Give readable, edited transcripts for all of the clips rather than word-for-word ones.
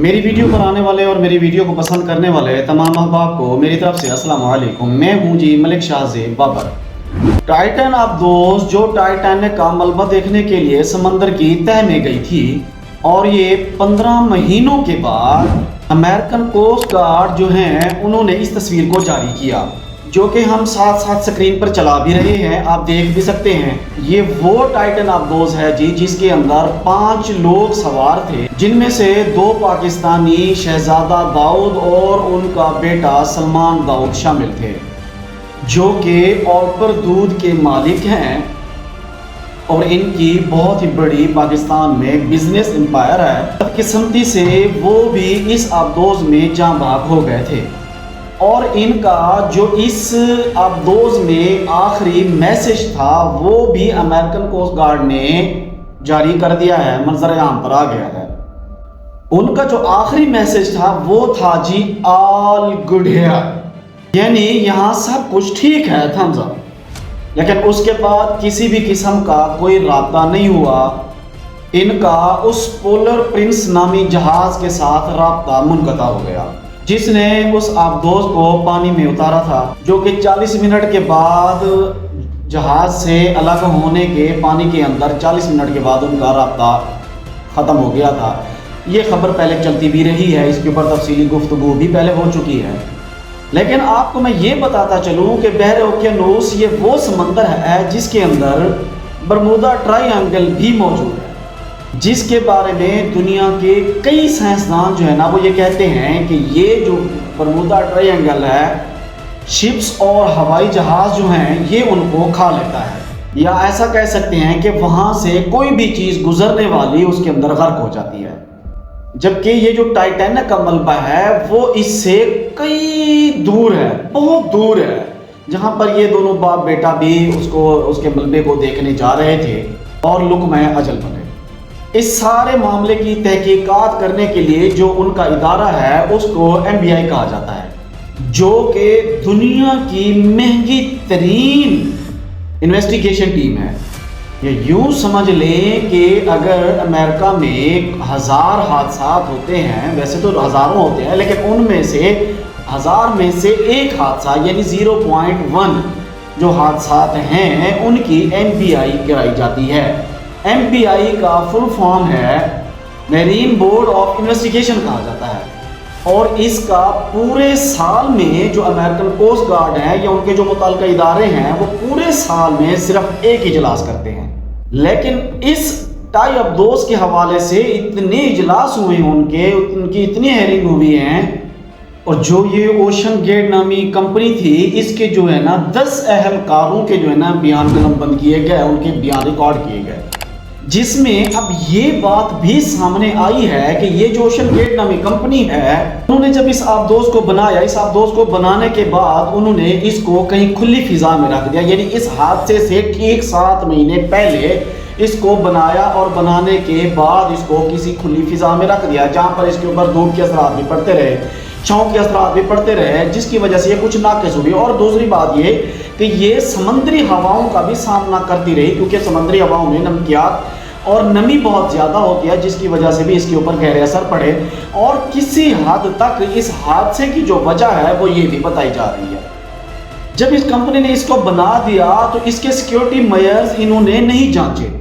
मेरी वीडियो पर आने वाले और मेरी वीडियो को पसंद करने वाले तमाम अहबाब को मेरी तरफ से अस्सलाम वालेकुम। मैं हूं जी मलिक शाहज़ेब बाबर। टाइटन अब्दोस जो टाइटैनिक का मलबा देखने के लिए समंदर की तह में गई थी और ये 15 महीनों के बाद अमेरिकन कोस्ट गार्ड जो हैं उन्होंने इस तस्वीर को जारी किया, जो कि हम साथ साथ स्क्रीन पर चला भी रहे हैं, आप देख भी सकते हैं। ये वो टाइटन अब्दोस है जी जिसके अंदर 5 लोग सवार थे, जिनमें से 2 पाकिस्तानी शहजादा दाऊद और उनका बेटा सलमान दाऊद शामिल थे, जो कि ऑपर दूध के मालिक हैं और इनकी बहुत ही बड़ी पाकिस्तान में बिजनेस एम्पायर है। बदकिस्मती से वो भी इस अब्दोस में जाँ बाग हो गए थे और इनका जो इस अब्दोस में आखिरी मैसेज था वो भी अमेरिकन कोस्ट गार्ड ने जारी कर दिया है, मंजर आम पर आ गया है। उनका जो आखिरी मैसेज था वो था जी ऑल गुड हियर, यानी यहाँ सब कुछ ठीक है, थम्स अप। लेकिन उसके बाद किसी भी किस्म का कोई राब्ता नहीं हुआ। इनका उस पोलर प्रिंस नामी जहाज के साथ राब्ता मुनक़ता हो गया, जिसने उस अब्दोस को पानी में उतारा था, जो कि 40 मिनट के बाद जहाज से अलग होने के पानी के अंदर 40 मिनट के बाद उनका राब्ता ख़त्म हो गया था। ये खबर पहले चलती भी रही है, इसके ऊपर तफसीली गुफ्तगू भी पहले हो चुकी है। लेकिन आपको मैं ये बताता चलूँ कि बहर ओकियानूस ये वो समंदर है जिसके अंदर बरमूदा ट्रायंगल भी मौजूद है, जिसके बारे में दुनिया के कई साइंसदान जो है ना वो ये कहते हैं कि ये जो बरमूदा ट्रायंगल है, शिप्स और हवाई जहाज़ जो हैं ये उनको खा लेता है, या ऐसा कह सकते हैं कि वहाँ से कोई भी चीज़ गुजरने वाली उसके अंदर गर्क हो जाती है। जबकि ये जो टाइटैनिक का मलबा है वो इससे कई दूर है, बहुत दूर है, जहाँ पर ये दोनों बाप बेटा भी उसके मलबे को देखने जा रहे थे और लुक़्मा अजल बने। इस सारे मामले की तहकीकात करने के लिए जो उनका इदारा है उसको MBI कहा जाता है, जो कि दुनिया की महंगी तरीन इन्वेस्टिगेशन टीम है। ये यूँ समझ लें कि अगर अमेरिका में 1000 हादसा होते हैं, वैसे तो हज़ारों होते हैं, लेकिन उनमें से 1000 में से एक हादसा यानी 0.1 जो हादसा हैं उनकी MBI कराई जाती है। MBI का फुल फॉर्म है मैरीन बोर्ड ऑफ इन्वेस्टिगेशन कहा जाता है, और इसका पूरे साल में जो अमेरिकन कोस्ट गार्ड है या उनके जो मुताल्लिका इदारे हैं वो पूरे साल में सिर्फ एक इजलास करते हैं। लेकिन इस टाई अब्दोस के हवाले से इतने इजलास हुए उनकी इतनी हेयरिंग हुई हैं, और जो ये ओशन गेट नामी कंपनी थी इसके जो है ना 10 अहलकारों के जो है ना बयान कलमबंद किए गए, उनके बयान रिकॉर्ड किए गए, जिसमें अब ये बात भी सामने आई है कि ये जो ओशन गेट नामी कंपनी है उन्होंने जब इस अब्दोस को बनाया, इस अब्दोस को बनाने के बाद उन्होंने इसको कहीं खुली फिजा में रख दिया, यानी इस हादसे से ठीक 7 महीने पहले इसको बनाया और बनाने के बाद इसको किसी खुली फिजा में रख दिया, जहाँ पर इसके ऊपर धूप के असरात भी पड़ते रहे, छाँव के असरात भी पड़ते रहे, जिसकी वजह से ये कुछ नाक़िस हुई। और दूसरी बात ये कि ये समंदरी हवाओं का भी सामना करती रही, क्योंकि समंदरी हवाओं में नमकियात और नमी बहुत ज़्यादा होती है, जिसकी वजह से भी इसके ऊपर गहरे असर पड़े। और किसी हद तक इस हादसे की जो वजह है वो ये भी बताई जा रही है। जब इस कंपनी ने इसको बना दिया तो इसके सिक्योरिटी मेजर्स इन्होंने नहीं जांचे,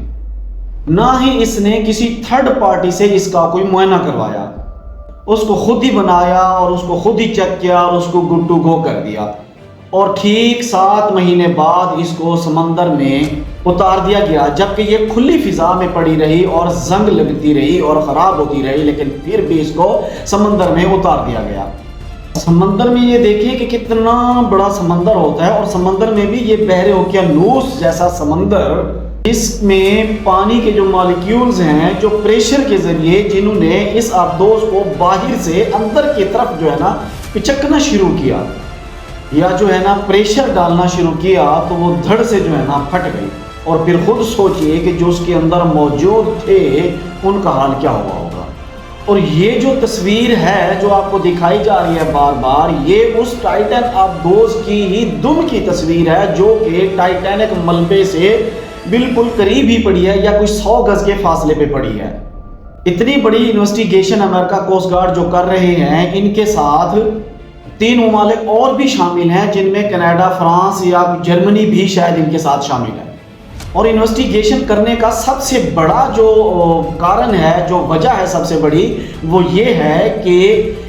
ना ही इसने किसी थर्ड पार्टी से इसका कोई मुआयना करवाया, उसको खुद ही बनाया और उसको खुद ही चेक किया और उसको गुड टू गो कर दिया, और ठीक 7 महीने बाद इसको समंदर में उतार दिया गया, जबकि ये खुली फिजा में पड़ी रही और जंग लगती रही और ख़राब होती रही, लेकिन फिर भी इसको समंदर में उतार दिया गया। समंदर में ये देखिए कि कितना बड़ा समंदर होता है, और समंदर में भी ये बहरे ओकियानूस जैसा समंदर, इसमें पानी के जो मॉलिक्यूल्स हैं जो प्रेशर के ज़रिए जिन्होंने इस अब्दोस को बाहर से अंदर की तरफ जो है ना पिचकना शुरू किया या जो है ना प्रेशर डालना शुरू किया, तो वो धड़ से जो है ना फट गई। और फिर खुद सोचिए कि जो उसके अंदर मौजूद थे उनका हाल क्या हुआ होगा। और ये जो तस्वीर है जो आपको दिखाई जा रही है बार बार, ये उस टाइटन अब्दोस की ही दुम की तस्वीर है, जो कि टाइटैनिक मलबे से बिल्कुल करीब ही पड़ी है या कुछ 100 गज के फासले पे पड़ी है। اتنی بڑی انویسٹیگیشن امریکہ کوسٹ گارڈ جو کر رہے ہیں، ان کے ساتھ 3 ممالک اور بھی شامل ہیں، جن میں کینیڈا، فرانس یا جرمنی بھی شاید ان کے ساتھ شامل ہے۔ اور انویسٹیگیشن کرنے کا سب سے بڑا جو کارن ہے، جو وجہ ہے سب سے بڑی، وہ یہ ہے کہ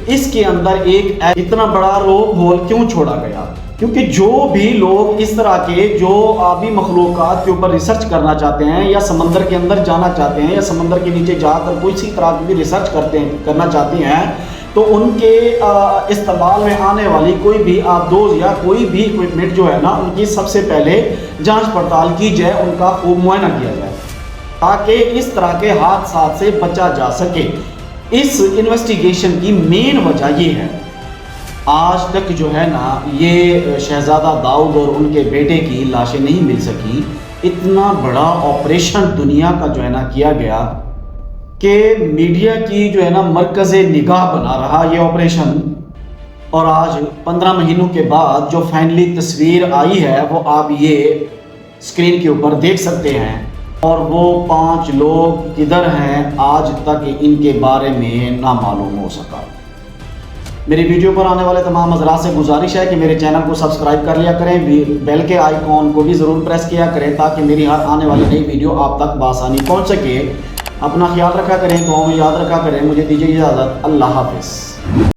اس کے اندر ایک اتنا بڑا لوپ ہول کیوں چھوڑا گیا؟ کیونکہ جو بھی لوگ اس طرح کے جو آبی مخلوقات کے اوپر ریسرچ کرنا چاہتے ہیں، یا سمندر کے اندر جانا چاہتے ہیں، یا سمندر کے نیچے جا کر کسی طرح کی بھی ریسرچ کرنا چاہتے ہیں، تو ان کے استعمال میں آنے والی کوئی بھی آبدوز یا کوئی بھی اکوپمنٹ جو ہے نا، ان کی سب سے پہلے جانچ پڑتال کی جائے، ان کا خوب معائنہ کیا جائے، تاکہ اس طرح کے حادثات سے بچا جا سکے۔ اس انویسٹیگیشن کی مین وجہ یہ ہے، آج تک جو ہے نا یہ شہزادہ داؤد اور ان کے بیٹے کی لاشیں نہیں مل سکی۔ اتنا بڑا آپریشن دنیا کا جو ہے نا کیا گیا کہ میڈیا کی جو ہے نا مرکز نگاہ بنا رہا یہ آپریشن، اور آج 15 مہینوں کے بعد جو فائنلی تصویر آئی ہے وہ آپ یہ اسکرین کے اوپر دیکھ سکتے ہیں، اور وہ 5 لوگ کدھر ہیں آج تک ان کے بارے میں نہ معلوم ہو سکا۔ میری ویڈیو پر آنے والے تمام حضرات سے گزارش ہے کہ میرے چینل کو سبسکرائب کر لیا کریں، بیل کے آئیکن کو بھی ضرور پریس کیا کریں، تاکہ میری ہر آنے والی نئی ویڈیو آپ تک بآسانی پہنچ سکے۔ اپنا خیال رکھا کریں، دعاؤں میں یاد رکھا کریں۔ مجھے دیجیے اجازت، اللہ حافظ۔